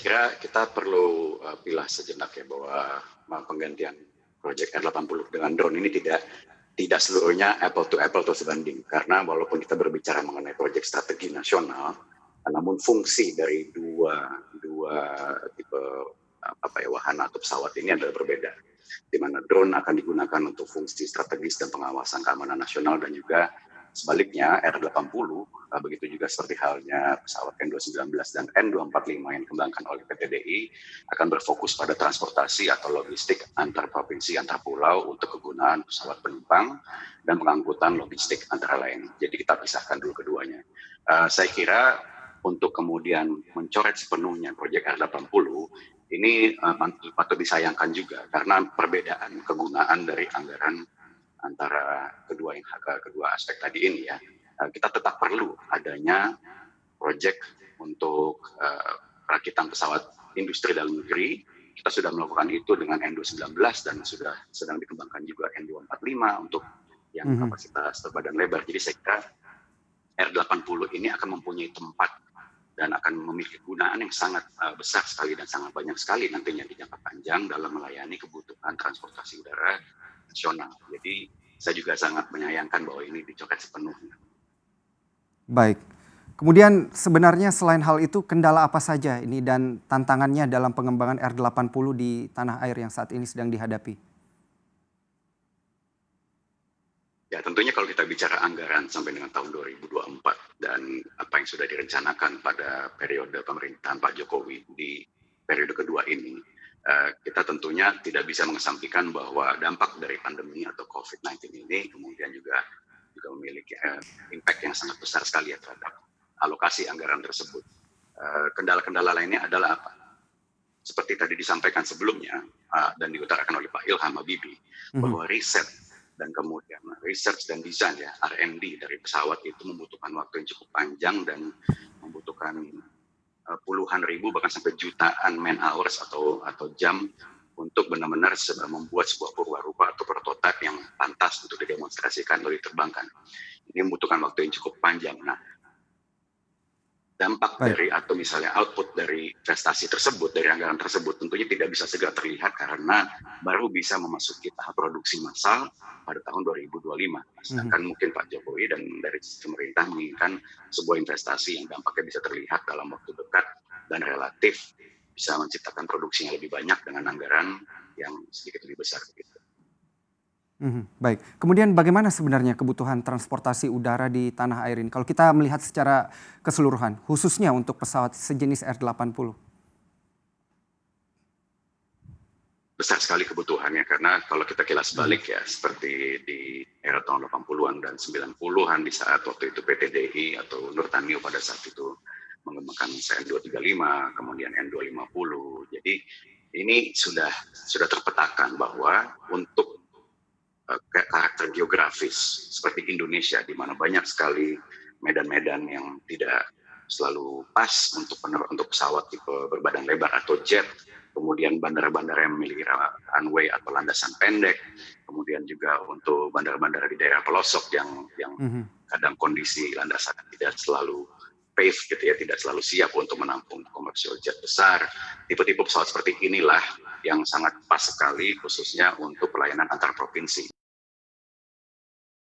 kira kita perlu pilah sejenak ya bahwa penggantian proyek R80 dengan drone ini tidak seluruhnya apple to sebanding, karena walaupun kita berbicara mengenai proyek strategi nasional, namun fungsi dari dua tipe wahana atau pesawat ini adalah berbeda, di mana drone akan digunakan untuk fungsi strategis dan pengawasan keamanan nasional, dan juga sebaliknya R80 begitu juga seperti halnya pesawat N219 dan N245 yang dikembangkan oleh PT DI akan berfokus pada transportasi atau logistik antar provinsi, antar pulau untuk kegunaan pesawat penumpang dan pengangkutan logistik antara lain. Jadi kita pisahkan dulu keduanya. Saya kira untuk kemudian mencoret sepenuhnya proyek R80 ini patut disayangkan juga, karena perbedaan kegunaan dari anggaran antara kedua aspek tadi ini ya. Kita tetap perlu adanya proyek untuk perakitan pesawat industri dalam negeri. Kita sudah melakukan itu dengan N219 dan sedang dikembangkan juga N245 untuk yang kapasitas terbadan lebar. Jadi saya kira R80 ini akan mempunyai tempat dan akan memiliki kegunaan yang sangat besar sekali dan sangat banyak sekali nantinya di jangka panjang dalam melayani kebutuhan transportasi udara nasional. Jadi saya juga sangat menyayangkan bahwa ini dicoret sepenuhnya. Baik. Kemudian sebenarnya selain hal itu, kendala apa saja ini dan tantangannya dalam pengembangan R80 di tanah air yang saat ini sedang dihadapi? Ya, tentunya kalau kita bicara anggaran sampai dengan tahun 2024 dan apa yang sudah direncanakan pada periode pemerintahan Pak Jokowi di periode kedua ini, kita tentunya tidak bisa mengesampingkan bahwa dampak dari pandemi atau COVID-19 ini kemudian juga memiliki impact yang sangat besar sekali ya terhadap alokasi anggaran tersebut. Kendala-kendala lainnya adalah apa? Seperti tadi disampaikan sebelumnya dan diutarakan oleh Pak Ilham Habibie, bahwa riset dan kemudian research dan desain ya R&D dari pesawat itu membutuhkan waktu yang cukup panjang dan membutuhkan puluhan ribu bahkan sampai jutaan man hours atau jam untuk benar-benar membuat sebuah purwarupa atau prototipe yang pantas untuk didemonstrasikan lalu diterbangkan. Ini membutuhkan waktu yang cukup panjang. Nah, dampak dari atau misalnya output dari investasi tersebut, dari anggaran tersebut tentunya tidak bisa segera terlihat karena baru bisa memasuki tahap produksi massal pada tahun 2025. Sedangkan mungkin Pak Jokowi dan dari pemerintah menginginkan sebuah investasi yang dampaknya bisa terlihat dalam waktu dekat dan relatif bisa menciptakan produksi yang lebih banyak dengan anggaran yang sedikit lebih besar. Baik, kemudian bagaimana sebenarnya kebutuhan transportasi udara di tanah air ini? Kalau kita melihat secara keseluruhan, khususnya untuk pesawat sejenis R80. Besar sekali kebutuhannya, karena kalau kita kilas balik ya, seperti di era tahun 80-an dan 90-an di saat waktu itu PT DI atau Nurtanio pada saat itu mengembangkan N235, kemudian N250. Jadi ini sudah terpetakan bahwa untuk karakter geografis seperti Indonesia, di mana banyak sekali medan-medan yang tidak selalu pas untuk pesawat tipe berbadan lebar atau jet, kemudian bandara-bandara yang memiliki runway atau landasan pendek, kemudian juga untuk bandara-bandara di daerah pelosok yang kadang kondisi landasan tidak selalu pave gitu ya, tidak selalu siap untuk menampung komersial jet besar. Tipe-tipe pesawat seperti inilah yang sangat pas sekali khususnya untuk pelayanan antar provinsi.